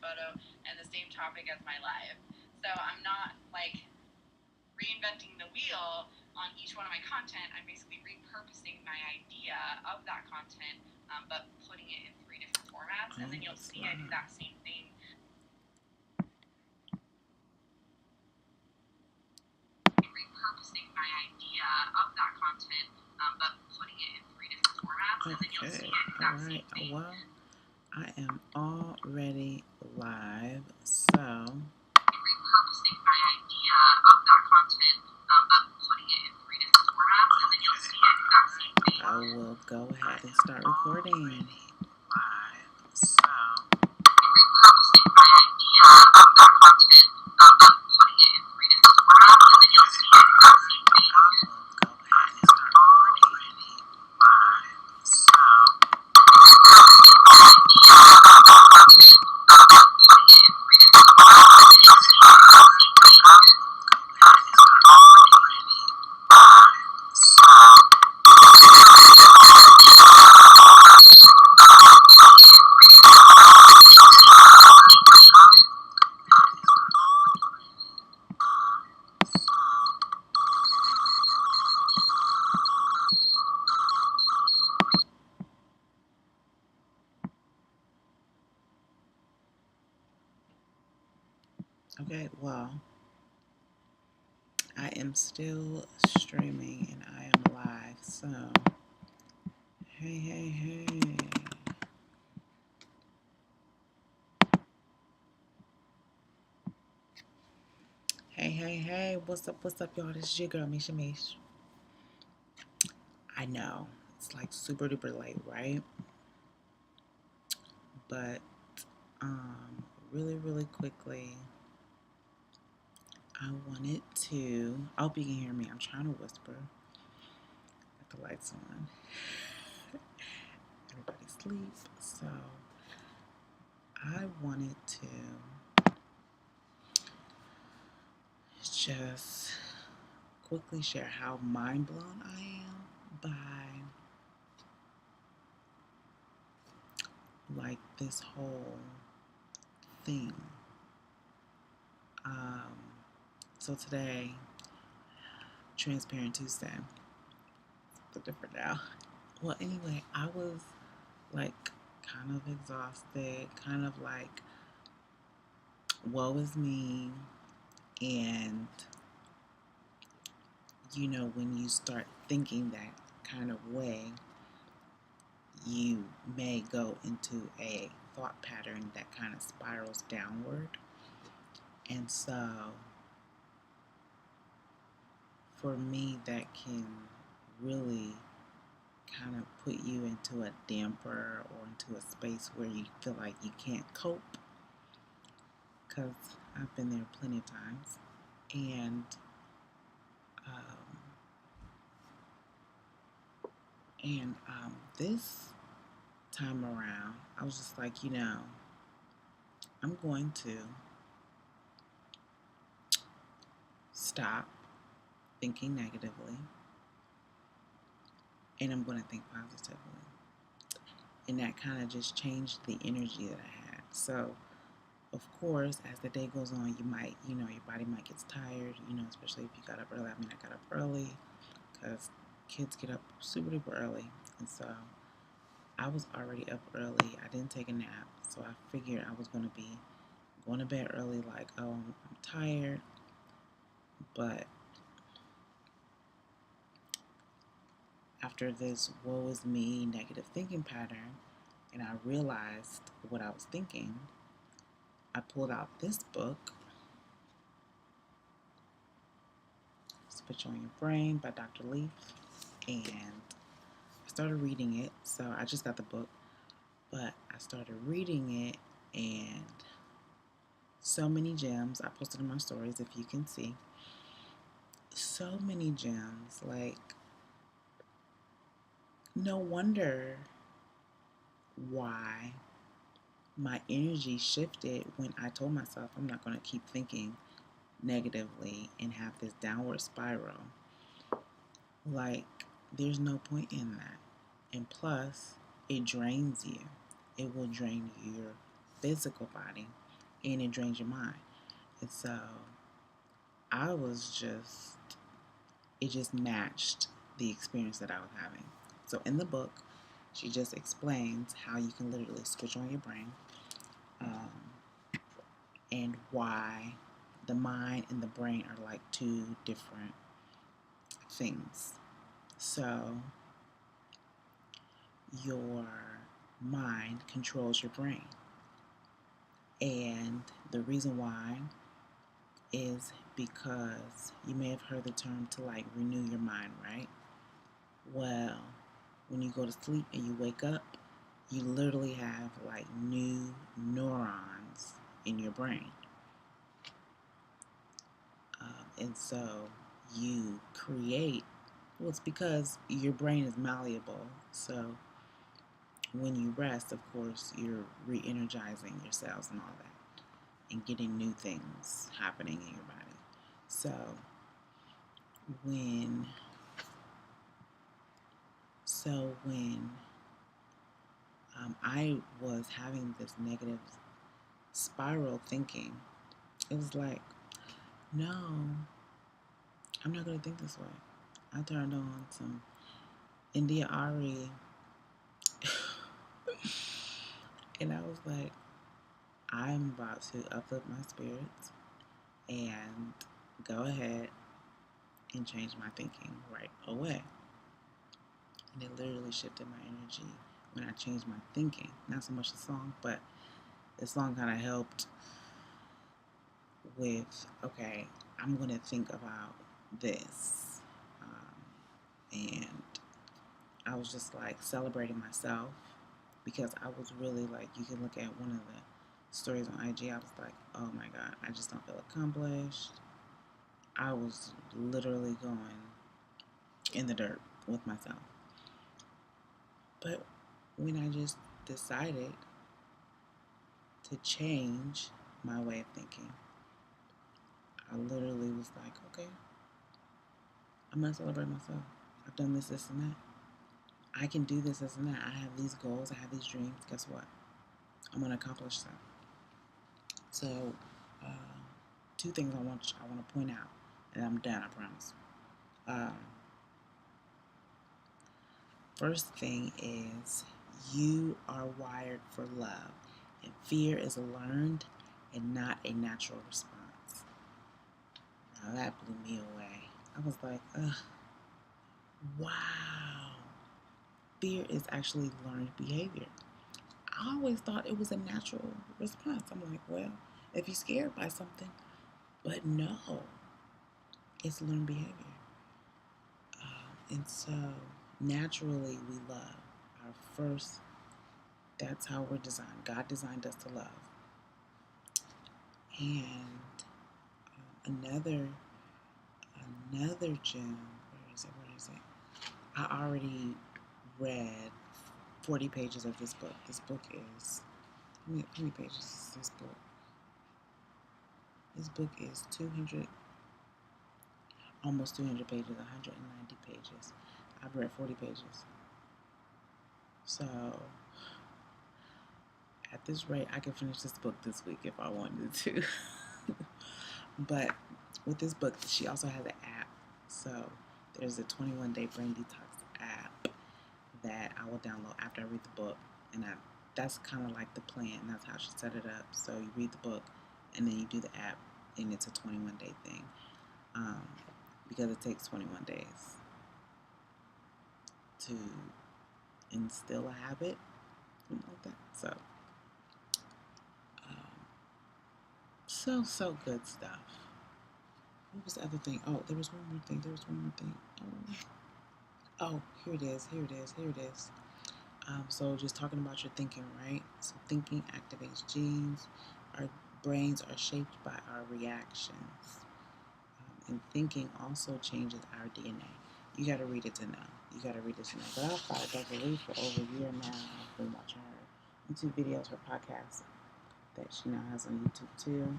photo and the same topic as my live. So I'm not like reinventing the wheel on each one of my content. I'm basically repurposing my idea of that content, but putting it in 3 different formats. And then you'll see I do that same thing. Repurposing my idea of that content, but putting it in 3 different formats. And then you'll see I do that same thing. Well, I am already live, so repurposing my idea of that content, but putting it in 3 different formats, and then you'll see I do that same thing. I will go ahead and start recording. Live, so repurposing my idea of that content, but putting it in 3 different formats, and then you'll see I do that same thing. I will go ahead and start recording. Live, so repurposing my idea of that content, but putting it in 3 different formats, and then you'll see I do that same thing. I will go ahead and start recording. Live, so repurposing my idea of that content, but putting it in 3 different formats, and then you'll see I do that same thing. I will go ahead and start recording. Okay, well, I am still streaming and I am live, so hey. Hey, what's up, y'all? This is your girl, Misha Mish. I know, it's like super duper late, right? But, really quickly, I wanted to, I hope you can hear me. I'm trying to whisper. Got the lights on. Everybody's asleep, so I wanted to just quickly share how mind blown I am by like this whole thing. So today, Transparent Tuesday. It's different now. Well, anyway, I was like kind of exhausted, kind of like, woe is me. And you know, when you start thinking that kind of way, you may go into a thought pattern that kind of spirals downward. And so for me, that can really kind of put you into a damper or into a space where you feel like you can't cope, because I've been there plenty of times. And this time around, I was just like, you know, I'm going to stop thinking negatively and I'm going to think positively. And that kind of just changed the energy that I had. So, of course, as the day goes on, you might, you know, your body might get tired, you know, especially if you got up early. I mean, I got up early because kids get up super duper early. And so I was already up early. I didn't take a nap. So I figured I was going to be going to bed early, like, oh, I'm tired. But after this woe is me negative thinking pattern, and I realized what I was thinking, I pulled out this book, Switch on Your Brain by Dr. Leaf, and I started reading it. So I just got the book, but I started reading it, and so many gems. I posted in my stories, if you can see. So many gems. Like, no wonder why my energy shifted when I told myself I'm not going to keep thinking negatively and have this downward spiral. Like, there's no point in that. And plus, it drains you. It will drain your physical body. and it drains your mind. And so I was just, it just matched the experience that I was having. So in the book, she just explains how you can literally switch on your brain, um, and why the mind and the brain are like two different things. So your mind controls your brain. And the reason why is because you may have heard the term to like renew your mind, right? Well, when you go to sleep and you wake up, you literally have like new neurons in your brain. And so you create, well, it's because your brain is malleable. So when you rest, of course, you're re energizing your cells and all that and getting new things happening in your body. So when when I was having this negative spiral thinking, it was like, no, I'm not going to think this way. I turned on some India Ari and I was like, I'm about to uplift my spirits and go ahead and change my thinking right away. And it literally shifted my energy when I changed my thinking. Not so much the song, but the song kind of helped with, okay, I'm going to think about this. And I was just like celebrating myself because I was really like, you can look at one of the stories on IG. I was like, oh my God, I just don't feel accomplished. I was literally going in the dirt with myself. But when I just decided to change my way of thinking, I literally was like, okay, I'm going to celebrate myself. I've done this, and that. I can do this, and that. I have these goals. I have these dreams. Guess what? I'm going to accomplish them. So, two things I want to point out, and I'm done. I promise. First thing is you are wired for love, and fear is a learned and not a natural response. Now that blew me away. I was like, ugh, wow. Fear is actually learned behavior. I always thought it was a natural response. I'm like, well, if you're scared by something, but no, it's learned behavior. And so naturally we love. Our first, that's how we're designed. God designed us to love. And another gem, where is it? I already read 40 pages of this book. This book is, how many pages is this book? This book is 200, almost 200 pages, 190 pages. I've read 40 pages. So at this rate, I could finish this book this week if I wanted to. But with this book, she also has an app. So there's a 21-day brain detox app that I will download after I read the book. And that's kind of like the plan. That's how she set it up. So you read the book, and then you do the app, and it's a 21-day thing. Because it takes 21 days to instill a habit, something like that. So good stuff. What was the other thing? Oh, there was one more thing. Oh, here it is. So just talking about your thinking, right? So thinking activates genes. Our brains are shaped by our reactions. And thinking also changes our DNA. You got to read it to know. But I've followed Dr. Lee for over a year now. I've been watching her YouTube videos, her podcast that she now has on YouTube too.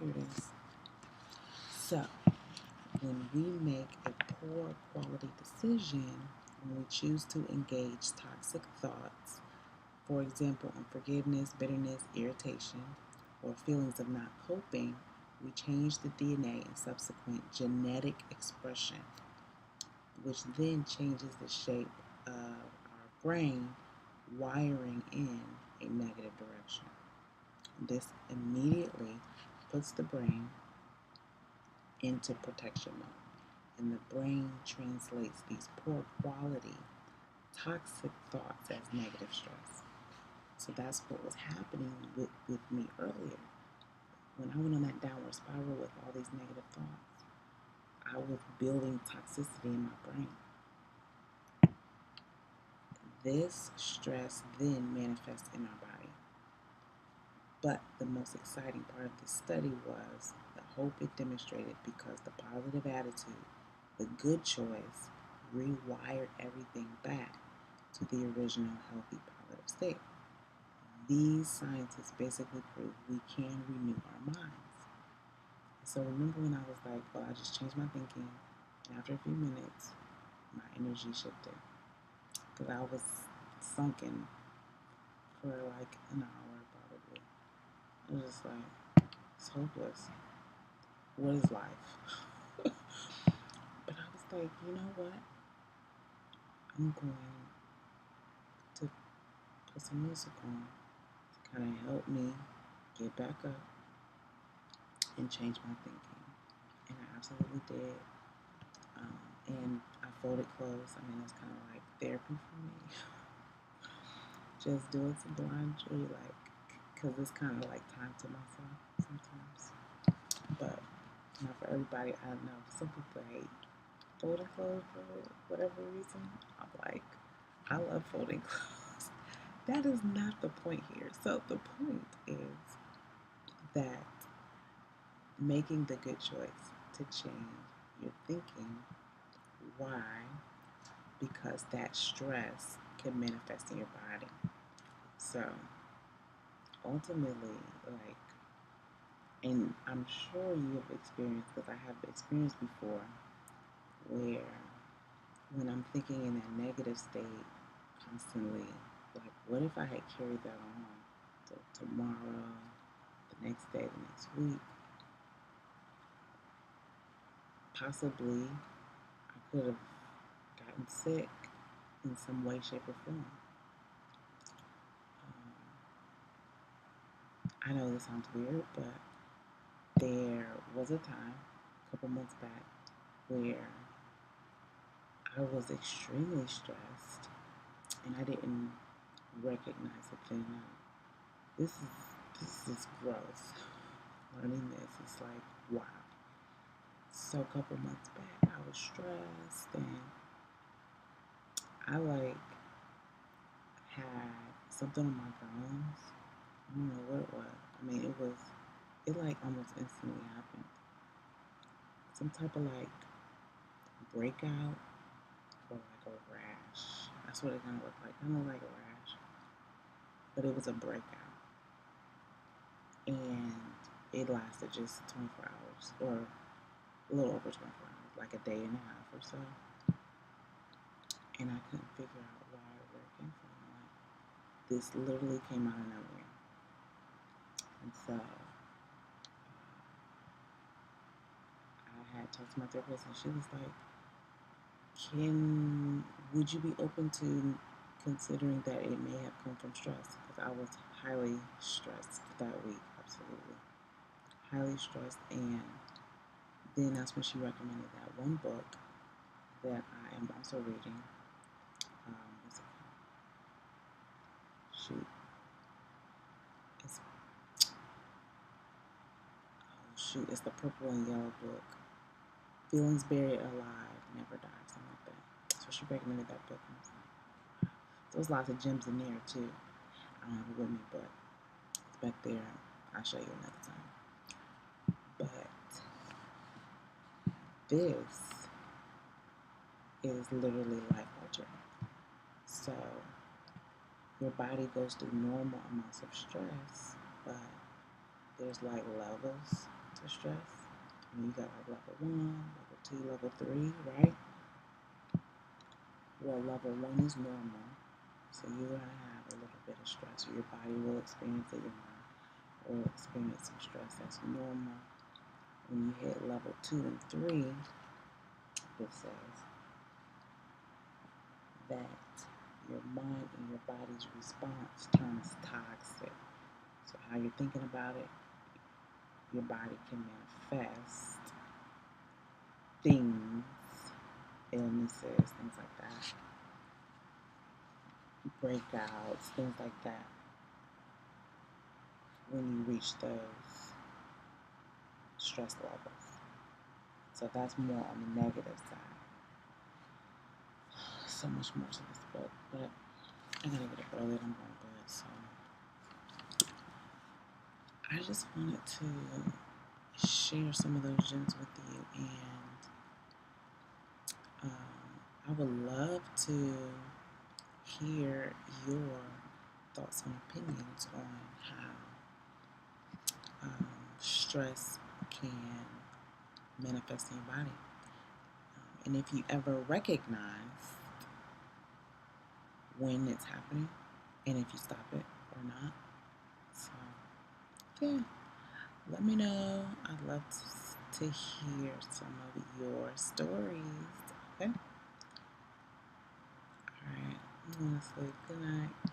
Here it is. So, when we make a poor quality decision, when we choose to engage toxic thoughts, For example, unforgiveness, bitterness, irritation, or feelings of not coping, we change the DNA and subsequent genetic expression, which then changes the shape of our brain wiring in a negative direction. This immediately puts the brain into protection mode, and the brain translates these poor quality, toxic thoughts as negative stress. So that's what was happening with me earlier. When I went on that downward spiral with all these negative thoughts, I was building toxicity in my brain. This stress then manifests in our body. But the most exciting part of this study was the hope it demonstrated, because the positive attitude, the good choice, rewired everything back to the original healthy positive state. These scientists basically prove we can renew our minds. So remember when I was like, I just changed my thinking, and after a few minutes, my energy shifted. Because I was sunken for like an hour probably. I was just like, it's hopeless. What is life? But I was like, you know what? I'm going to put some music on to kind of help me get back up and change my thinking. And I absolutely did. And I folded clothes. I mean, that's kind of like therapy for me. Just doing some laundry, like, because it's kind of like time to myself sometimes. But not for everybody. I know some people hate folding clothes for whatever reason. I'm like, I love folding clothes. That is not the point here. So the point is that making the good choice to change your thinking. Why? Because that stress can manifest in your body. So ultimately, like, and I'm sure you have experienced, because I have experienced before, where when I'm thinking in that negative state constantly, like, what if I had carried that on to tomorrow, the next day, the next week? Possibly I could have gotten sick in some way, shape, or form. I know this sounds weird, but there was a time, a couple months back, where I was extremely stressed and I didn't recognize it then. This is gross. Learning this is like, wow. So a couple months back, I was stressed and I like had something on my gums. I don't know what it was. I mean, it like almost instantly happened. Some type of like breakout or like a rash. That's what it kind of looked like. Kind of like a rash, but it was a breakout, and it lasted just 24 hours or a little over 24 hours, like a day and a half or so. And I couldn't figure out why or where it came from. Like, this literally came out of nowhere, and so I had talked to my therapist, and she was like, would you be open to considering that it may have come from stress? Because I was highly stressed that week, absolutely. Highly stressed. And then that's when she recommended that one book that I am also reading. What's it called? Shoot. It's the purple and yellow book. Feelings Buried Alive, Never Die, something like that. So she recommended that book. And I was like, there was lots of gems in there too. I don't have it with me, but it's back there. I'll show you another time. But this is literally life altering. So your body goes through normal amounts of stress, but there's like levels to stress. I mean, you got like level 1, level 2, level 3, right? Well, level 1 is normal. So you're going to have a a little bit of stress, or your body will experience it, your mind will experience some stress. That's normal. When you hit level 2 and 3, it says that your mind and your body's response turns toxic. So how you're thinking about it, your body can manifest things, illnesses, things like that, breakouts, things like that, when you reach those stress levels. So that's more on the negative side. So much more to this book, but I gotta get up early. I'm going to bed, so I just wanted to share some of those gems with you, and I would love to hear your thoughts and opinions on how stress can manifest in your body, and if you ever recognize when it's happening, and if you stop it or not. So yeah, let me know. I'd love to hear some of your stories. Okay. All right. I'm gonna say good night.